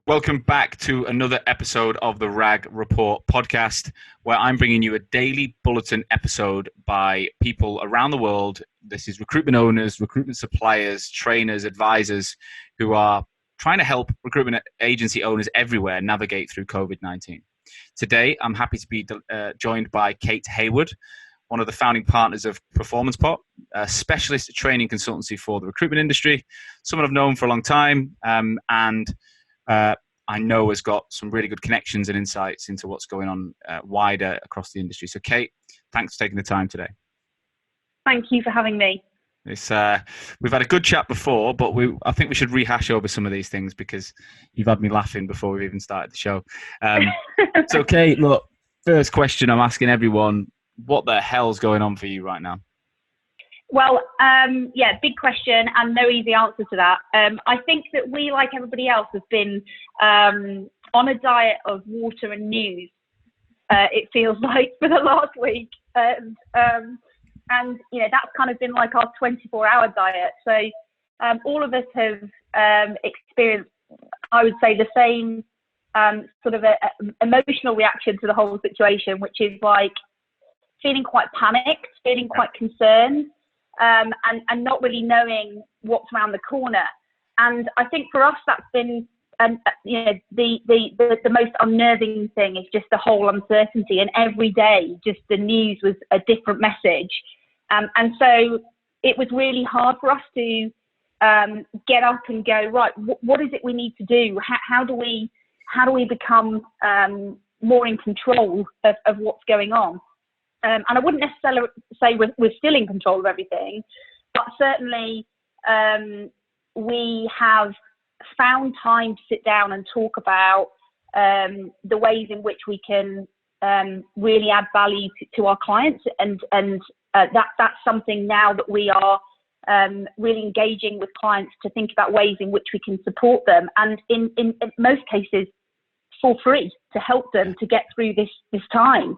Welcome back to another episode of the RAG Report podcast, where I'm bringing you a daily bulletin episode by people around the world. This is recruitment owners, recruitment suppliers, trainers, advisors who are trying to help recruitment agency owners everywhere navigate through COVID-19. Today, I'm happy to be joined by Kate Hayward, one of the founding partners of Performance Pot, a specialist training consultancy for the recruitment industry, someone I've known for a long time, and I know has got some really good connections and insights into what's going on wider across the industry. So Kate, thanks for taking the time today. Thank you for having me. We've had a good chat before, but I think we should rehash over some of these things because you've had me laughing before we've even started the show. So Kate, look, first question I'm asking everyone, what the hell's going on for you right now? Well, big question and no easy answer to that. I think that we, like everybody else, have been on a diet of water and news, it feels like, for the last week. And that's kind of been like our 24-hour diet. So all of us have experienced, I would say, the same sort of emotional reaction to the whole situation, which is like feeling quite panicked, feeling quite concerned. And not really knowing what's around the corner. And I think for us, that's been, the most unnerving thing is just the whole uncertainty. And every day, just the news was a different message. And so it was really hard for us to get up and go, right, what is it we need to do? How do we become more in control of what's going on? And I wouldn't necessarily say we're still in control of everything, but certainly we have found time to sit down and talk about the ways in which we can really add value to our clients. And that's something now that we are really engaging with clients to think about ways in which we can support them. And in most cases, for free, to help them to get through this time.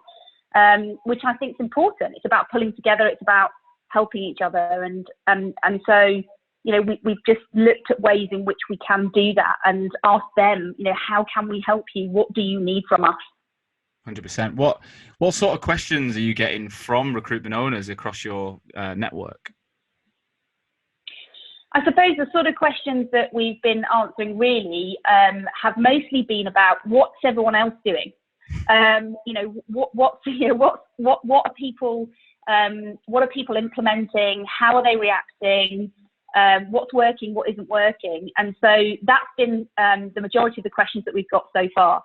Which I think is important. It's about pulling together. It's about helping each other. And so, we've just looked at ways in which we can do that and asked them, how can we help you? What do you need from us? 100%. What sort of questions are you getting from recruitment owners across your network? I suppose the sort of questions that we've been answering really have mostly been about what's everyone else doing. What are people implementing? How are they reacting? What's working? What isn't working? And so that's been the majority of the questions that we've got so far.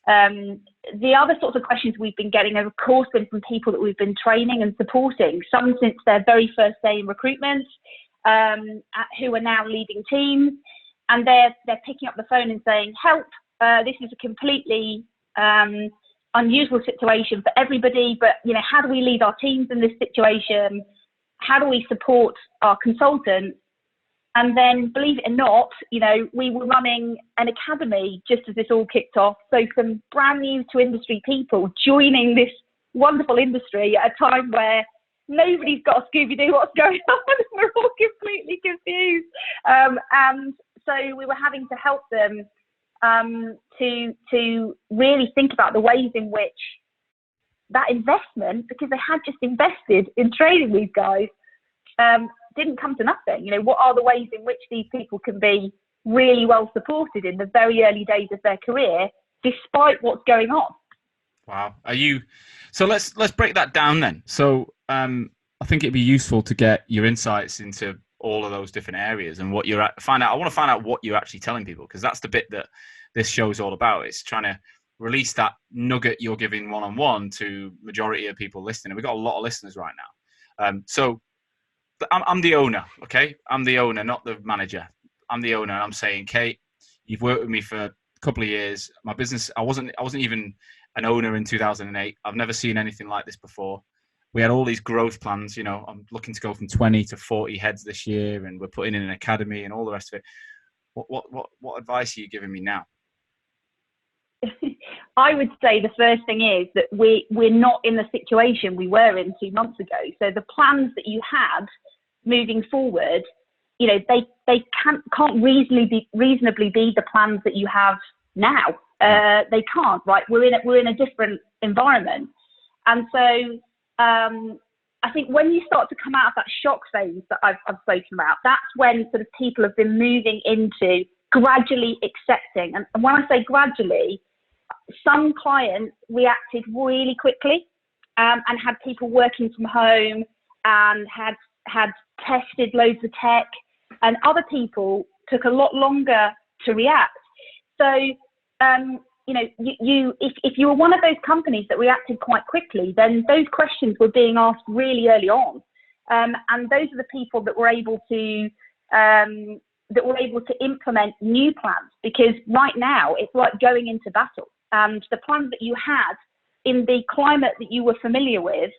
The other sorts of questions we've been getting have, of course, been from people that we've been training and supporting, some since their very first day in recruitment, who are now leading teams, and they're picking up the phone and saying, help, this is a completely unusual situation for everybody, but how do we lead our teams in this situation? How do we support our consultants? And then, believe it or not, we were running an academy just as this all kicked off. So some brand new to industry people joining this wonderful industry at a time where nobody's got a Scooby-Doo what's going on. We're all completely confused. And so we were having to help them to really think about the ways in which that investment, because they had just invested in training these guys, didn't come to nothing. What are the ways in which these people can be really well supported in the very early days of their career, despite what's going on? Wow. So let's break that down then. So I think it'd be useful to get your insights into all of those different areas and what I want to find out what you're actually telling people, because that's the bit that this show's all about. It's trying to release that nugget you're giving one-on-one to majority of people listening. And we've got a lot of listeners right now. So I'm the owner, okay? I'm the owner, not the manager. I'm the owner. I'm saying, Kate, you've worked with me for a couple of years. My business, I wasn't even an owner in 2008. I've never seen anything like this before. We had all these growth plans. I'm looking to go from 20 to 40 heads this year, and we're putting in an academy and all the rest of it. What advice are you giving me now? I would say the first thing is that we're not in the situation we were in 2 months ago. So the plans that you had moving forward, they can't reasonably be the plans that you have now. They can't, right? We're in a different environment. And so I think when you start to come out of that shock phase that I've spoken about, that's when sort of people have been moving into gradually accepting. And when I say gradually, some clients reacted really quickly and had people working from home and had tested loads of tech, and other people took a lot longer to react. So, you know, if you were one of those companies that reacted quite quickly, then those questions were being asked really early on. And those are the people that were able to implement new plans, because right now it's like going into battle, and the plans that you had in the climate that you were familiar with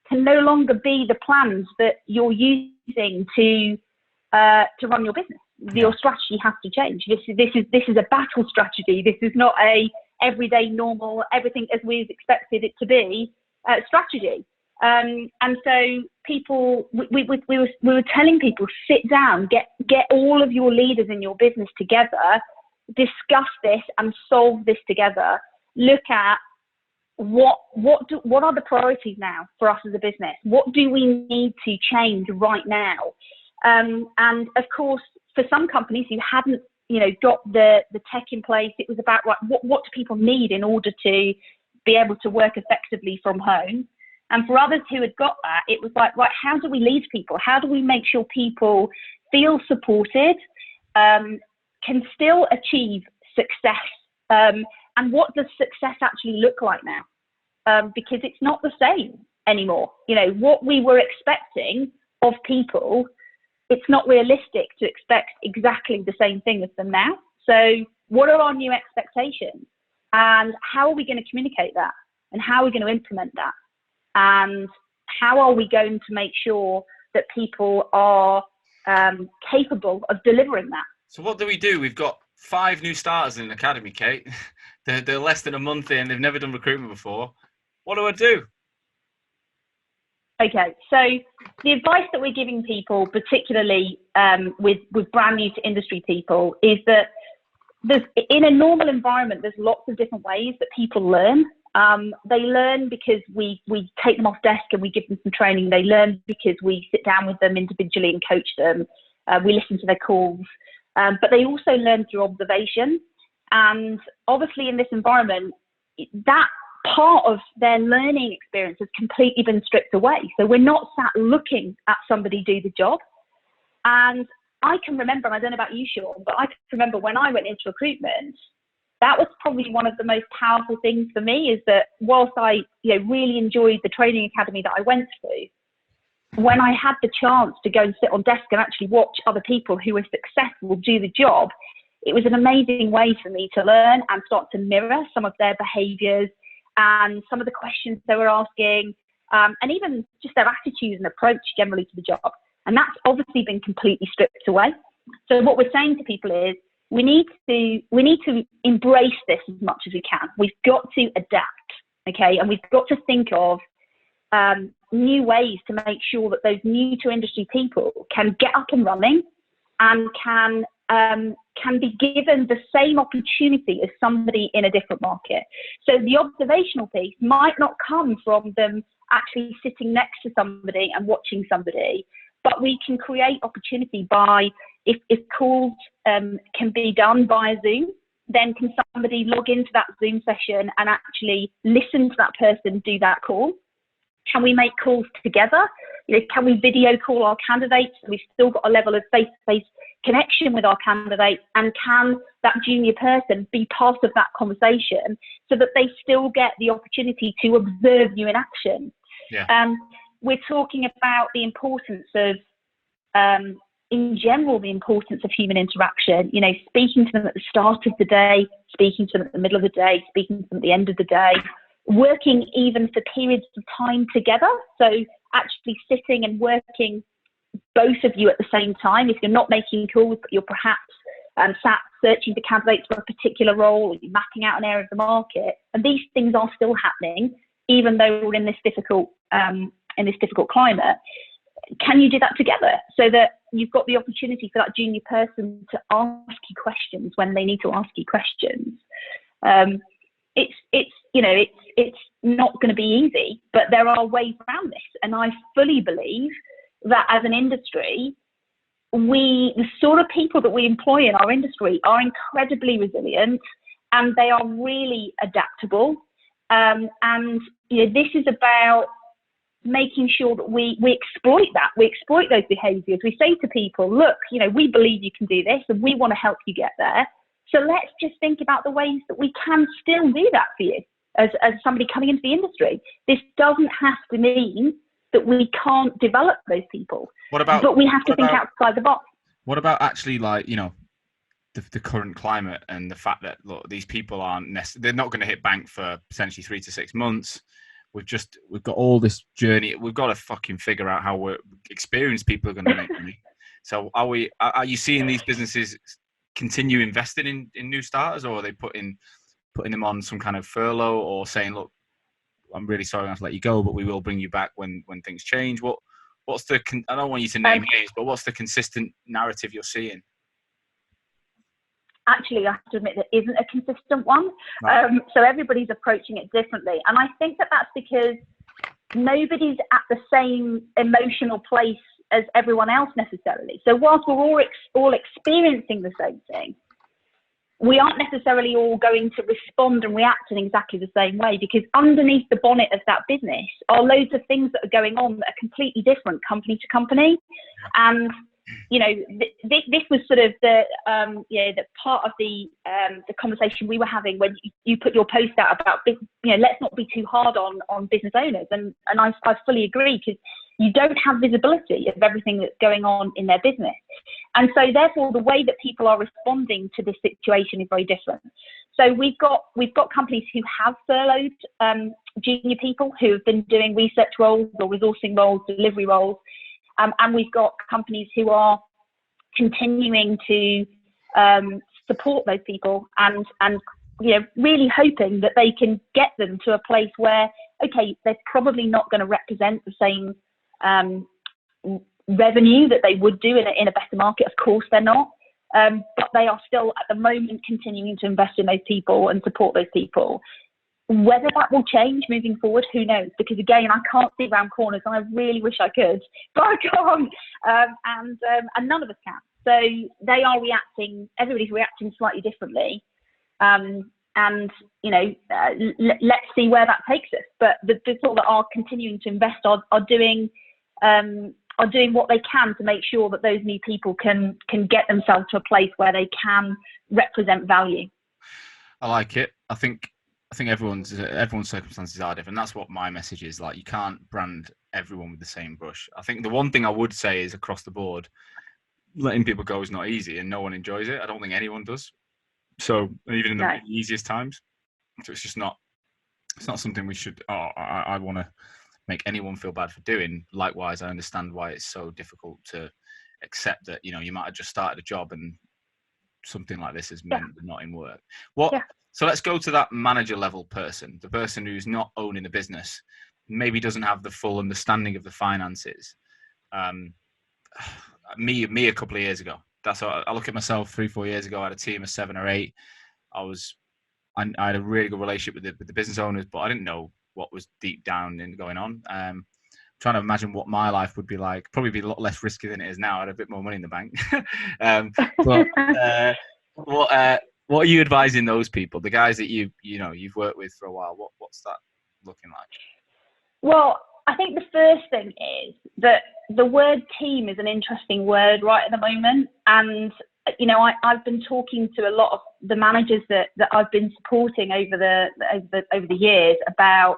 can no longer be the plans that you're using to run your business. Your strategy has to change. This is a battle strategy. This is not a everyday normal, everything as we've expected it to be strategy. And so people, we were telling people, sit down, get all of your leaders in your business together, discuss this and solve this together. Look at what are the priorities now for us as a business? What do we need to change right now? And of course, for some companies who hadn't, you know, got the tech in place, it was about, right, what do people need in order to be able to work effectively from home? And for others who had got that, it was like, right, how do we lead people? How do we make sure people feel supported, can still achieve success? And what does success actually look like now? Because it's not the same anymore. You know, what we were expecting of people, it's not realistic to expect exactly the same thing as them now. So what are our new expectations? And how are we going to communicate that? And how are we going to implement that? And how are we going to make sure that people are capable of delivering that? So what do we do? We've got 5 new starters in the academy, Kate. They're less than a month in. They've never done recruitment before. What do I do? Okay, so the advice that we're giving people, particularly with brand new to industry people, is that in a normal environment, there's lots of different ways that people learn. They learn because we take them off desk and we give them some training. They learn because we sit down with them individually and coach them. We listen to their calls, but they also learn through observation. And obviously in this environment, that part of their learning experience has completely been stripped away. So we're not sat looking at somebody do the job. And I can remember, and I don't know about you, Sean, but I can remember when I went into recruitment, that was probably one of the most powerful things for me, is that whilst I really enjoyed the training academy that I went through, when I had the chance to go and sit on desk and actually watch other people who were successful do the job, it was an amazing way for me to learn and start to mirror some of their behaviours and some of the questions they were asking, and even just their attitude and approach generally to the job. And that's obviously been completely stripped away. So what we're saying to people is, we need to embrace this as much as we can. We've got to adapt, okay? And we've got to think of new ways to make sure that those new to industry people can get up and running and can be given the same opportunity as somebody in a different market. So the observational piece might not come from them actually sitting next to somebody and watching somebody, but we can create opportunity by, if calls can be done via Zoom, then can somebody log into that Zoom session and actually listen to that person do that call? Can we make calls together? Can we video call our candidates? We've still got a level of face-to-face connection with our candidates, and can that junior person be part of that conversation so that they still get the opportunity to observe you in action? Yeah. We're talking about the importance of, in general, the importance of human interaction, speaking to them at the start of the day, speaking to them at the middle of the day, speaking to them at the end of the day, working even for periods of time together. So actually sitting and working both of you at the same time. If you're not making calls, but you're perhaps sat searching for candidates for a particular role, or you're mapping out an area of the market, and these things are still happening, even though we're in this difficult climate. Can you do that together so that you've got the opportunity for that junior person to ask you questions when they need to ask you questions. It's not going to be easy, but there are ways around this. And I fully believe that as an industry, the sort of people that we employ in our industry are incredibly resilient, and they are really adaptable. And this is about making sure that we exploit that. We exploit those behaviours. We say to people, look, we believe you can do this, and we want to help you get there. So let's just think about the ways that we can still do that for you as somebody coming into the industry. This doesn't have to mean that we can't develop those people. But we have to think outside the box. What about actually, like, the current climate and the fact that, look, these people they're not going to hit bank for potentially 3 to 6 months. We've got all this journey. We've got to fucking figure out how experienced people are going to make money. So are you seeing these businesses continue investing in new starters, or are they putting them on some kind of furlough, or saying, look, I'm really sorry I have to let you go, but we will bring you back when things change? What's the, I don't want you to name names, but what's the consistent narrative you're seeing? Actually, I have to admit, there isn't a consistent one. Right. So everybody's approaching it differently. And I think that that's because nobody's at the same emotional place as everyone else necessarily. So whilst we're all experiencing the same thing, we aren't necessarily all going to respond and react in exactly the same way, because underneath the bonnet of that business are loads of things that are going on that are completely different company to company. And this was sort of the part of the conversation we were having when you put your post out about, let's not be too hard on business owners. And I fully agree, because you don't have visibility of everything that's going on in their business. And so therefore the way that people are responding to this situation is very different. So we've got companies who have furloughed junior people who have been doing research roles or resourcing roles, delivery roles. And we've got companies who are continuing to support those people and really hoping that they can get them to a place where, okay, they're probably not going to represent the same revenue that they would do in a better market. Of course they're not, but they are still at the moment continuing to invest in those people and support those people. Whether that will change moving forward, who knows? Because again, I can't see around corners, and I really wish I could, but I can't. And none of us can. So they are reacting. Everybody's reacting slightly differently. Let's see where that takes us. But the people that are continuing to invest are doing what they can to make sure that those new people can get themselves to a place where they can represent value. I like it. I think everyone's circumstances are different. That's what my message is. Like, you can't brand everyone with the same brush. I think the one thing I would say is, across the board, letting people go is not easy, and no one enjoys it. I don't think anyone does. So even in the easiest times, so it's just not. It's not something we should. I want to make anyone feel bad for doing. Likewise, I understand why it's so difficult to accept that you might have just started a job and something like this has meant they're not in work. So let's go to that manager level person, the person who's not owning the business, maybe doesn't have the full understanding of the finances. Me a couple of years ago. That's how I look at myself 3-4 years ago. I had a team of 7 or 8. I had a really good relationship with the business owners, but I didn't know what was deep down and going on. Trying to imagine what my life would be like. Probably be a lot less risky than it is now. I had a bit more money in the bank. What are you advising those people, the guys that you've worked with for a while? What's that looking like? Well, I think the first thing is that the word team is an interesting word right at the moment. And, I've been talking to a lot of the managers that I've been supporting over the years about,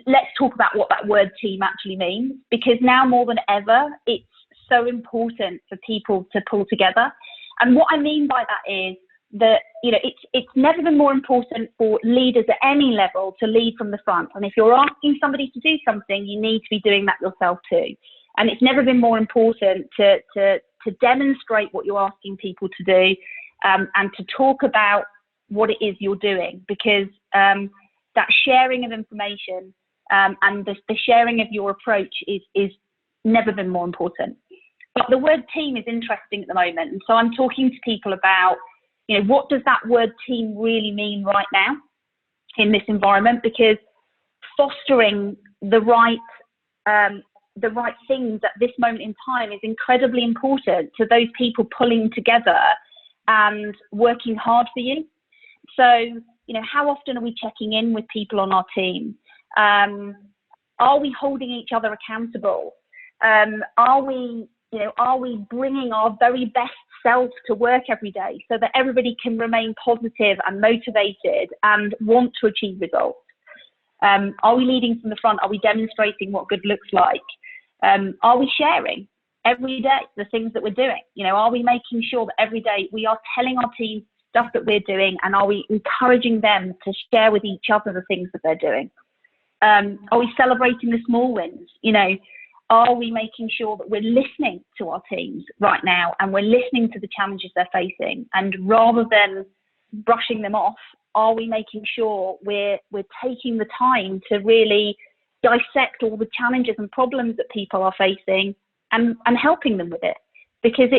let's talk about what that word team actually means, because now more than ever, it's so important for people to pull together. And what I mean by that is that, it's never been more important for leaders at any level to lead from the front. And if you're asking somebody to do something, you need to be doing that yourself too. And it's never been more important to demonstrate what you're asking people to do, and to talk about what it is you're doing, because that sharing of information and the sharing of your approach is never been more important. But the word team is interesting at the moment. And so I'm talking to people about, what does that word team really mean right now in this environment? Because fostering the right things at this moment in time is incredibly important to those people pulling together and working hard for you. So, how often are we checking in with people on our team? Are we holding each other accountable? Are we bringing our very best self to work every day so that everybody can remain positive and motivated and want to achieve results? Are we leading from the front? Are we demonstrating what good looks like? Are we sharing every day the things that we're doing? Are we making sure that every day we are telling our team stuff that we're doing, and are we encouraging them to share with each other the things that they're doing? Are we celebrating the small wins? Are we making sure that we're listening to our teams right now and we're listening to the challenges they're facing? And rather than brushing them off, are we making sure we're taking the time to really dissect all the challenges and problems that people are facing and helping them with it? Because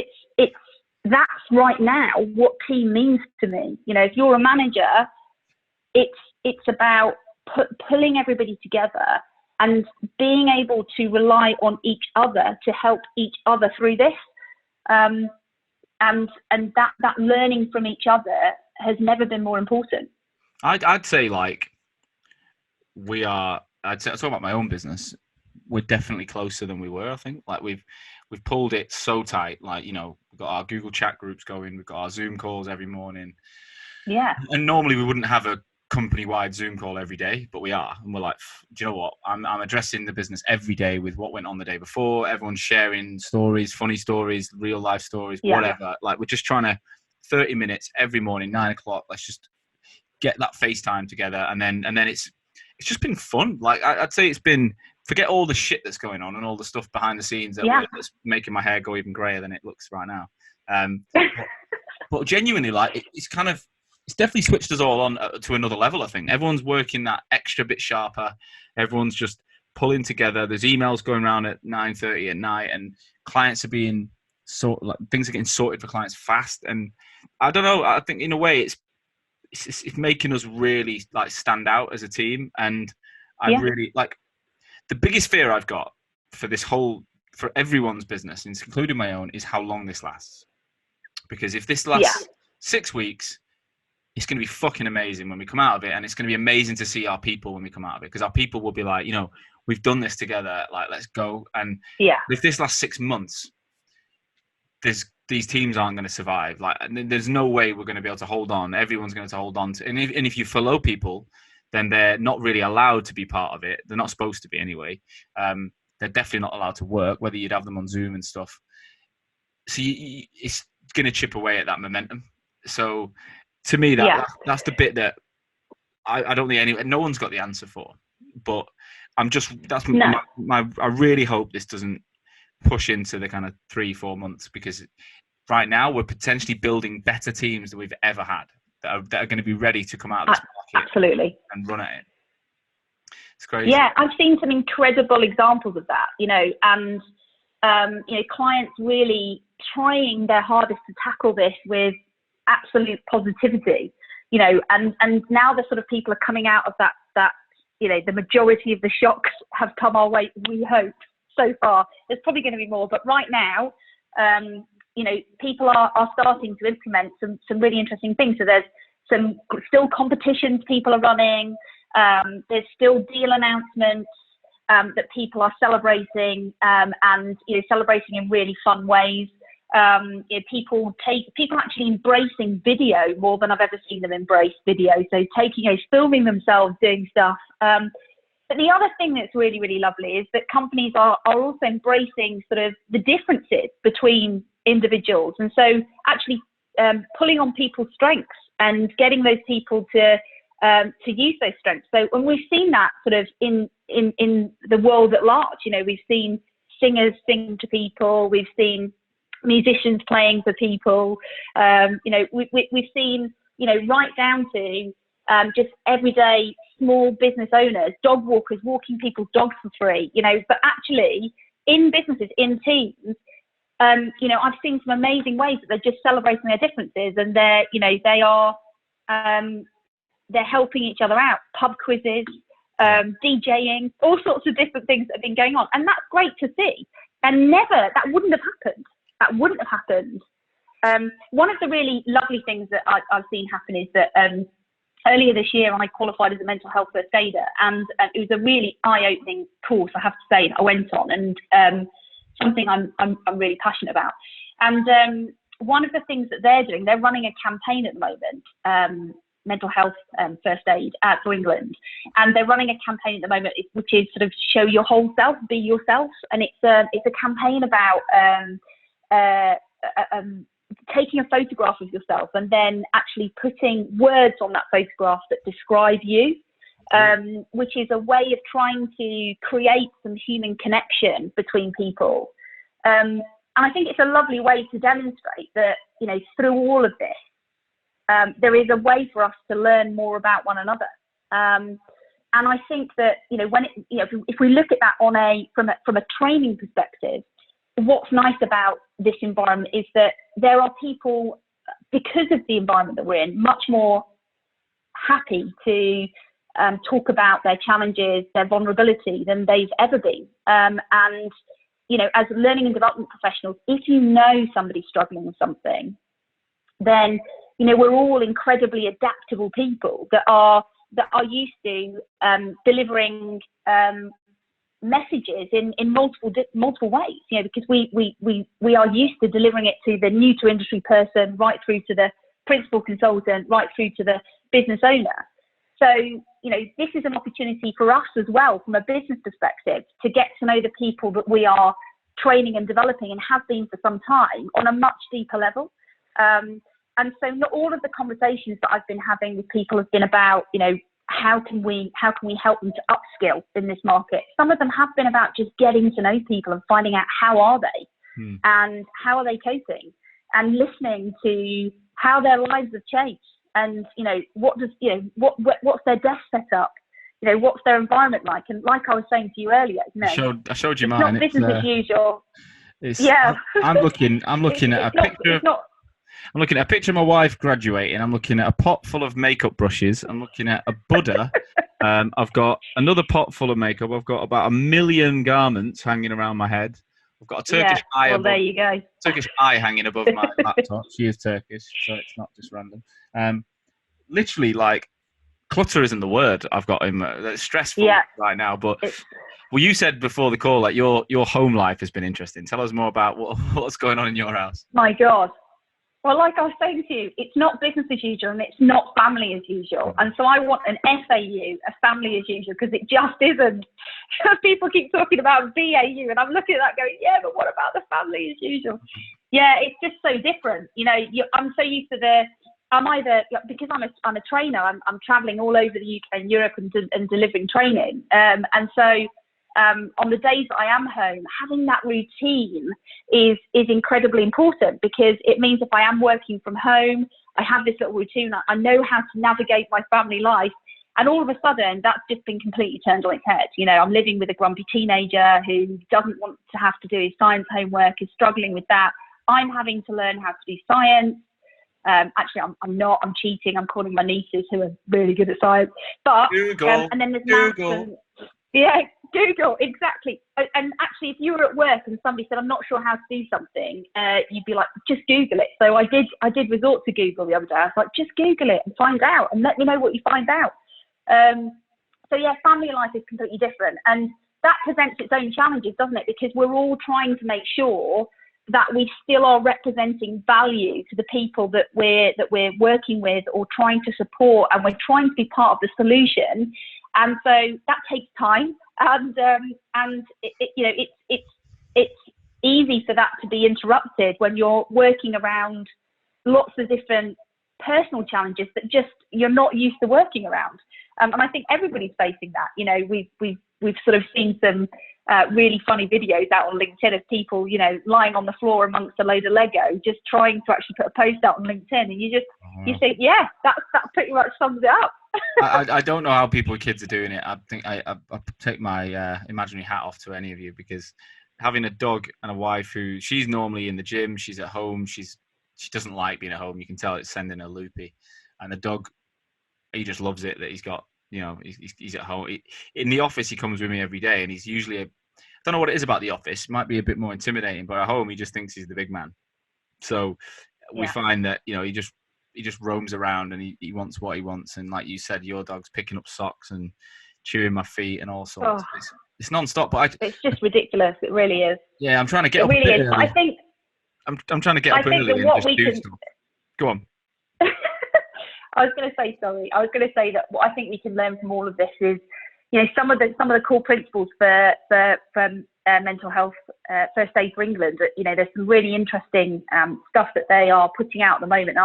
that's right now what team means to me. If you're a manager, it's about pulling everybody together and being able to rely on each other to help each other through this. And that learning from each other has never been more important. I'd say I'd talk about my own business. We're definitely closer than we were. I think we've pulled it so tight. We've got our Google chat groups going. We've got our Zoom calls every morning. Yeah. And normally we wouldn't have a company-wide Zoom call every day, but we are. And we're like, do you know what? I'm addressing the business every day with what went on the day before. Everyone's sharing stories, funny stories, real life stories, whatever. We're just trying to 30 minutes every morning, 9 o'clock. Let's just get that FaceTime together. And then it's just been fun. I'd say it's been, forget all the shit that's going on and all the stuff behind the scenes that's making my hair go even grayer than it looks right now. But genuinely, it's definitely switched us all on to another level. I think everyone's working that extra bit sharper. Everyone's just pulling together. There's emails going around at 9:30 at night, and clients are being things are getting sorted for clients fast. And I don't know. I think in a way, it's making us really stand out as a team. And I really the biggest fear I've got for for everyone's business, including my own, is how long this lasts. Because if this lasts 6 weeks, it's going to be fucking amazing when we come out of it. And it's going to be amazing to see our people when we come out of it. Because our people will be like, we've done this together. Let's go. And if this lasts 6 months, these teams aren't going to survive. There's no way we're going to be able to hold on. Everyone's going to hold on to. And if you follow people, then they're not really allowed to be part of it. They're not supposed to be anyway. They're definitely not allowed to work, whether you'd have them on Zoom and stuff. So it's going to chip away at that momentum. So to me, that's the bit that I don't think no one's got the answer for. But I really hope this doesn't push into the kind of 3-4 months, because right now we're potentially building better teams than we've ever had that are going to be ready to come out of this market and run at it. It's crazy. Yeah, I've seen some incredible examples of that, and clients really trying their hardest to tackle this with absolute positivity, and now the sort of people are coming out of that the majority of the shocks have come our way, we hope. So far there's probably going to be more, but right now people are starting to implement some really interesting things. So there's some still competitions people are running, there's still deal announcements that people are celebrating, and celebrating in really fun ways. People actually embracing video more than I've ever seen them embrace video. So filming themselves doing stuff. But the other thing that's really, really lovely is that companies are also embracing sort of the differences between individuals. And so actually pulling on people's strengths and getting those people to use those strengths. So when we've seen that sort of in the world at large, we've seen singers sing to people, we've seen musicians playing for people, we've seen, right down to just everyday small business owners, dog walkers walking people's dogs for free, but actually in businesses, in teams, you know, I've seen some amazing ways that they're just celebrating their differences, and they're, you know, they're helping each other out. Pub quizzes, DJing, all sorts of different things that have been going on, and that's great to see. And that wouldn't have happened. That wouldn't have happened. One of the really lovely things that I've seen happen is that earlier this year I qualified as a mental health first aider, and it was a really eye-opening course, I have to say, that I went on, and something I'm really passionate about. And one of the things that they're doing, they're running a campaign at the moment, mental health first aid for England, and they're running a campaign at the moment which is sort of show your whole self, be yourself, and it's a campaign about taking a photograph of yourself and then actually putting words on that photograph that describe you, which is a way of trying to create some human connection between people. And I think it's a lovely way to demonstrate that, you know, through all of this, there is a way for us to learn more about one another. And I think that, you know, if we look at that from a training perspective, what's nice about this environment is that there are people, because of the environment that we're in, much more happy to talk about their challenges, their vulnerability than they've ever been. And, you know, as learning and development professionals, if you know somebody's struggling with something, then, you know, we're all incredibly adaptable people that are used to delivering messages in multiple ways, you know, because we are used to delivering it to the new to industry person, right through to the principal consultant, right through to the business owner. So, you know, this is an opportunity for us as well, from a business perspective, to get to know the people that we are training and developing and have been for some time on a much deeper level. And so not all of the conversations that I've been having with people have been about, you know, how can we help them to upskill in this market. Some of them have been about just getting to know people and finding out how are they and how are they coping, and listening to how their lives have changed, and, you know, what's their desk setup, you know, what's their environment like. And like I was saying to you earlier, you know, I showed you it's mine. not business as usual. I'm looking at a picture. I'm looking at a picture of my wife graduating. I'm looking at a pot full of makeup brushes. I'm looking at a Buddha. I've got another pot full of makeup. I've got about 1 million garments hanging around my head. I've got a Turkish eye. Well, there you go. Turkish eye hanging above my laptop. She is Turkish, so it's not just random. Literally, like, clutter isn't the word I've got in. It's stressful right now, but. Well, you said before the call that your home life has been interesting. Tell us more about what's going on in your house. My God. Well, like I was saying to you, it's not business as usual and it's not family as usual. And so I want an FAU, a family as usual, because it just isn't. People keep talking about BAU, and I'm looking at that going, yeah, but what about the family as usual? Yeah, it's just so different. You know, I'm so used to because I'm a trainer, I'm traveling all over the UK and Europe and delivering training. And so on the days that I am home, having that routine is incredibly important, because it means if I am working from home, I have this little routine. I know how to navigate my family life. And all of a sudden, that's just been completely turned on its head. You know, I'm living with a grumpy teenager who doesn't want to have to do his science homework, is struggling with that. I'm having to learn how to do science. Actually, I'm not. I'm cheating. I'm calling my nieces, who are really good at science. But Google. And then there's Google. Google, exactly. And actually, if you were at work and somebody said, I'm not sure how to do something, you'd be like, just Google it. So I did resort to Google the other day. I was like, just Google it and find out, and let me know what you find out. So yeah, family life is completely different, and that presents its own challenges, doesn't it? Because we're all trying to make sure that we still are representing value to the people that we're working with or trying to support, and we're trying to be part of the solution. And so that takes time, and it's easy for that to be interrupted when you're working around lots of different personal challenges that just you're not used to working around. And I think everybody's facing that. You know, we've sort of seen some really funny videos out on LinkedIn of people, you know, lying on the floor amongst a load of Lego, just trying to actually put a post out on LinkedIn, and you think, yeah, that pretty much sums it up. I don't know how people with kids are doing it. I think I take my imaginary hat off to any of you, because having a dog and a wife who she's normally in the gym, she's at home, she doesn't like being at home. You can tell it's sending her loopy, and the dog, he just loves it that he's got, he's at home. In the office, he comes with me every day, and he's usually I don't know what it is about the office. It might be a bit more intimidating, but at home, he just thinks he's the big man. So we find that, he just roams around and he wants what he wants. And like you said, your dog's picking up socks and chewing my feet and all sorts. Oh, it's non-stop, but it's just ridiculous. It really is. Yeah, I'm trying to get it up really a bit is. early. I think I'm trying to get up early and just do stuff. Go on. I was going to say, sorry. I was going to say that what I think we can learn from all of this is, some of the core principles for mental health first aid for England. There's some really interesting stuff that they are putting out at the moment.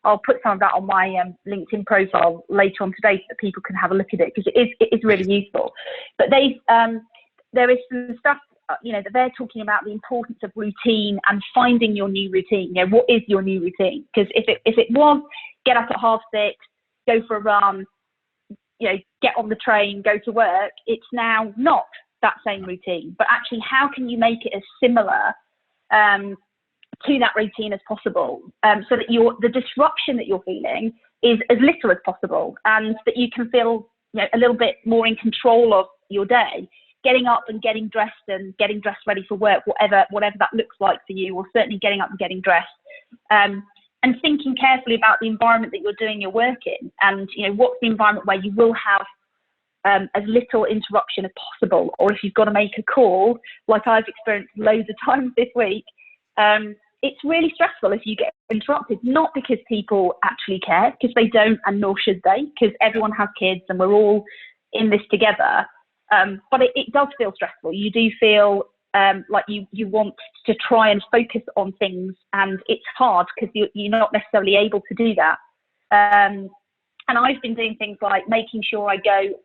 I'll put some of that on my LinkedIn profile later on today so that people can have a look at it, because it is really useful. But there is some stuff that they're talking about, the importance of routine and finding your new routine. What is your new routine? Because if it was get up at 6:30, go for a run, get on the train, go to work, it's now not that same routine. But actually, how can you make it as similar to that routine as possible, so that the disruption that you're feeling is as little as possible, and that you can feel a little bit more in control of your day, getting up and getting dressed ready for work, whatever that looks like for you, or certainly getting up and getting dressed, and thinking carefully about the environment that you're doing your work in, and what's the environment where you will have as little interruption as possible. Or if you've got to make a call, like I've experienced loads of times this week, it's really stressful if you get interrupted, not because people actually care, because they don't, and nor should they, because everyone has kids and we're all in this together. But it does feel stressful. You do feel like you want to try and focus on things, and it's hard because you're not necessarily able to do that. And I've been doing things like making sure I go,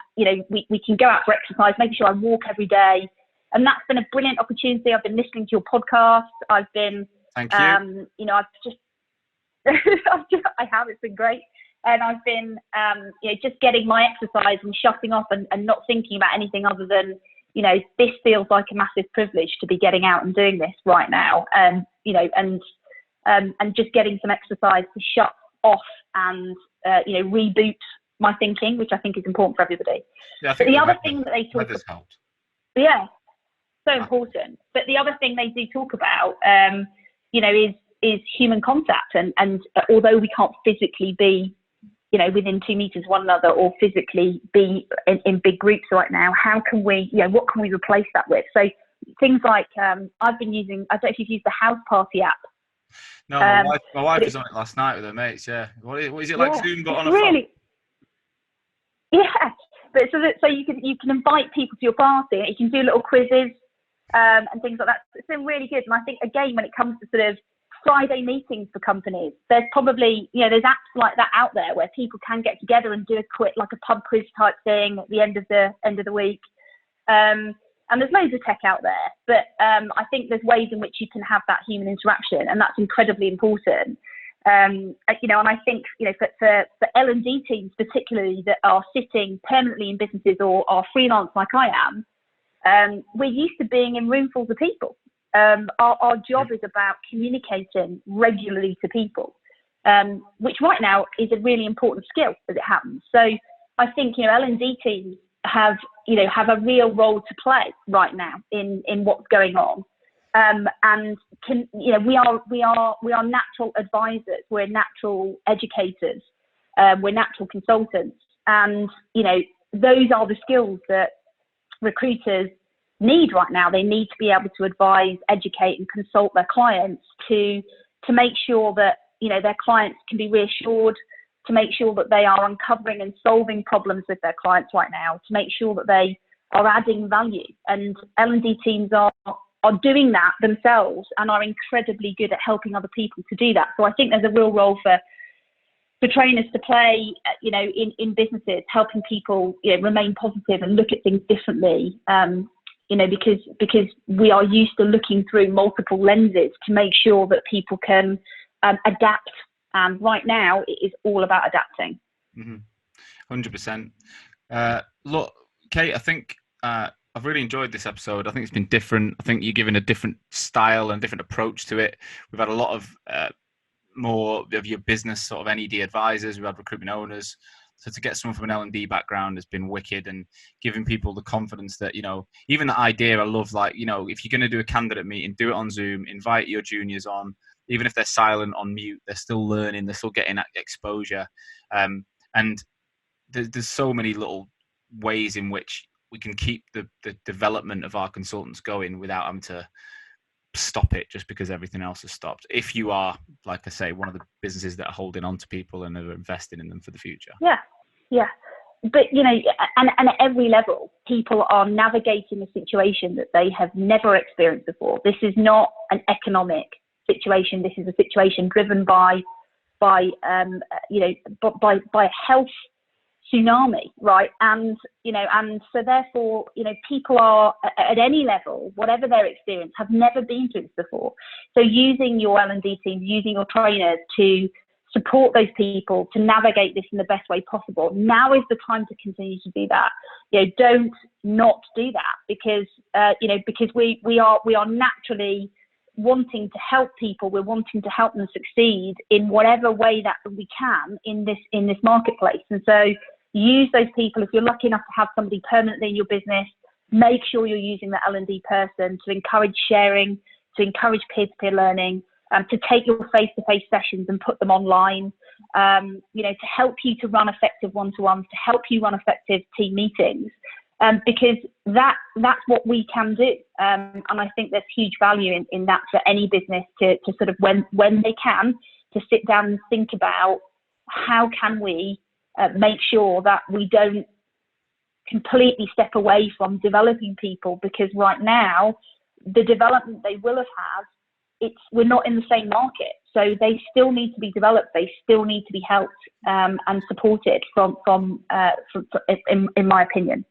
we can go out for exercise, making sure I walk every day. And that's been a brilliant opportunity. I've been listening to your podcast. I've been, thank you. I've just, I have, it's been great. And I've been, just getting my exercise and shutting off and not thinking about anything other than, this feels like a massive privilege to be getting out and doing this right now. And just getting some exercise to shut off and, reboot my thinking, which I think is important for everybody. Yeah, I but think the other thing that they talk about, yeah, so important. But the other thing they do talk about, is human contact. And although we can't physically be, within 2 meters of one another, or physically be in big groups right now, how can we, what can we replace that with? So things like, I've been using, I don't know if you've used the House Party app. No, my wife was on it last night with her mates. Yeah. What is it like Zoom but on a phone? Yeah. But so you can invite people to your party. You can do little quizzes and things like that. It's been really good. And I think, again, when it comes to sort of Friday meetings for companies, there's probably, there's apps like that out there where people can get together and do a quick, like a pub quiz type thing at the end of the week. And there's loads of tech out there, but I think there's ways in which you can have that human interaction, and that's incredibly important. And I think, for L&D teams particularly that are sitting permanently in businesses or are freelance like I am, we're used to being in roomfuls of people. Our job is about communicating regularly to people, which right now is a really important skill as it happens. So I think, L&D teams have a real role to play right now in what's going on. And we are natural advisors, we're natural educators, we're natural consultants. And, those are the skills that recruiters need right now. They need to be able to advise, educate, and consult their clients to make sure that, their clients can be reassured, to make sure that they are uncovering and solving problems with their clients right now, to make sure that they are adding value. And L&D teams are doing that themselves and are incredibly good at helping other people to do that. So I think there's a real role for trainers to play, in businesses, helping people, remain positive and look at things differently. Because we are used to looking through multiple lenses to make sure that people can adapt. And right now, it is all about adapting. 100%. Look, Kate, I think I've really enjoyed this episode. I think it's been different. I think you're giving a different style and different approach to it. We've had a lot of more of your business sort of NED advisors. We've had recruitment owners. So to get someone from an L&D background has been wicked, and giving people the confidence that, you know, even the idea, I love, like, you know, if you're going to do a candidate meeting, do it on Zoom, invite your juniors on, even if they're silent on mute, they're still learning, they're still getting that exposure. And there's so many little ways in which we can keep the development of our consultants going without having to stop it just because everything else has stopped. If you are, like I say, one of the businesses that are holding on to people and are investing in them for the future. Yeah. But, you know, and at every level, people are navigating a situation that they have never experienced before. This is not an economic situation. This is a situation driven by health tsunami, right? And, you know, and so therefore, you know, people are at any level, whatever their experience, have never been through this before. So using your L&D teams, using your trainers to support those people to navigate this in the best way possible. Now is the time to continue to do that. You know, don't not do that, because because we are naturally wanting to help people. We're wanting to help them succeed in whatever way that we can in this marketplace. And so use those people. If you're lucky enough to have somebody permanently in your business, make sure you're using the L&D person to encourage sharing, to encourage peer-to-peer learning, to take your face-to-face sessions and put them online, to help you to run effective one-to-ones, to help you run effective team meetings, because that's what we can do. And I think there's huge value in that for any business to sort of, when they can, to sit down and think about how can we make sure that we don't completely step away from developing people, because right now, the development they will have had, we're not in the same market, so they still need to be developed. They still need to be helped and supported in my opinion.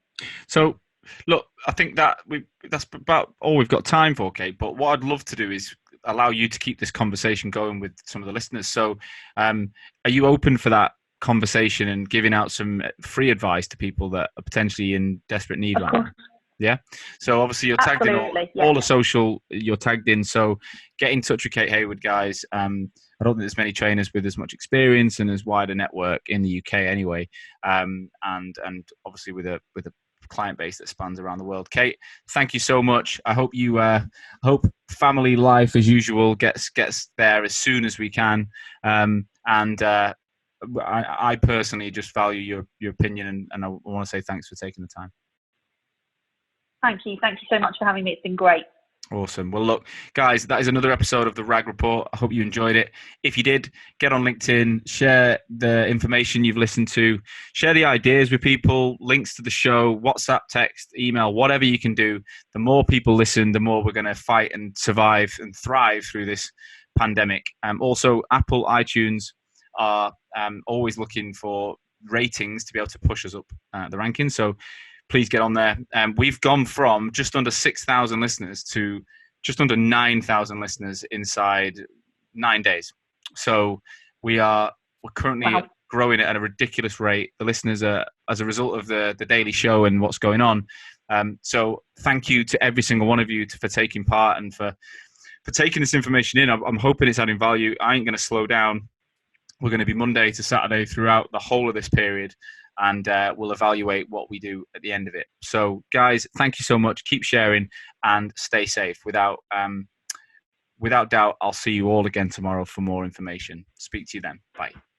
So, look, I think that's about all we've got time for, Kate. But what I'd love to do is allow you to keep this conversation going with some of the listeners. So, are you open for that conversation and giving out some free advice to people that are potentially in desperate need right now? Yeah. So obviously you're tagged in all the social, you're tagged in. So get in touch with Kate Hayward, guys. I don't think there's many trainers with as much experience and as wide a network in the UK anyway. And obviously with a client base that spans around the world. Kate, thank you so much. I hope hope family life as usual gets there as soon as we can. I personally just value your opinion, and I want to say thanks for taking the time. Thank you so much for having me. It's been great. Awesome. Well, look, guys, that is another episode of the RAG Report. I hope you enjoyed it. If you did, get on LinkedIn, share the information you've listened to, share the ideas with people, links to the show, WhatsApp, text, email, whatever you can do. The more people listen, the more we're going to fight and survive and thrive through this pandemic. Also, Apple, iTunes are always looking for ratings to be able to push us up the rankings. So please get on there. We've gone from just under 6,000 listeners to just under 9,000 listeners inside 9 days. So we're currently growing at a ridiculous rate. The listeners are, as a result of the daily show and what's going on. So thank you to every single one of you for taking part and for taking this information in. I'm hoping it's adding value. I ain't going to slow down. We're going to be Monday to Saturday throughout the whole of this period. And we'll evaluate what we do at the end of it. So, guys, thank you so much. Keep sharing and stay safe. Without doubt, I'll see you all again tomorrow for more information. Speak to you then. Bye.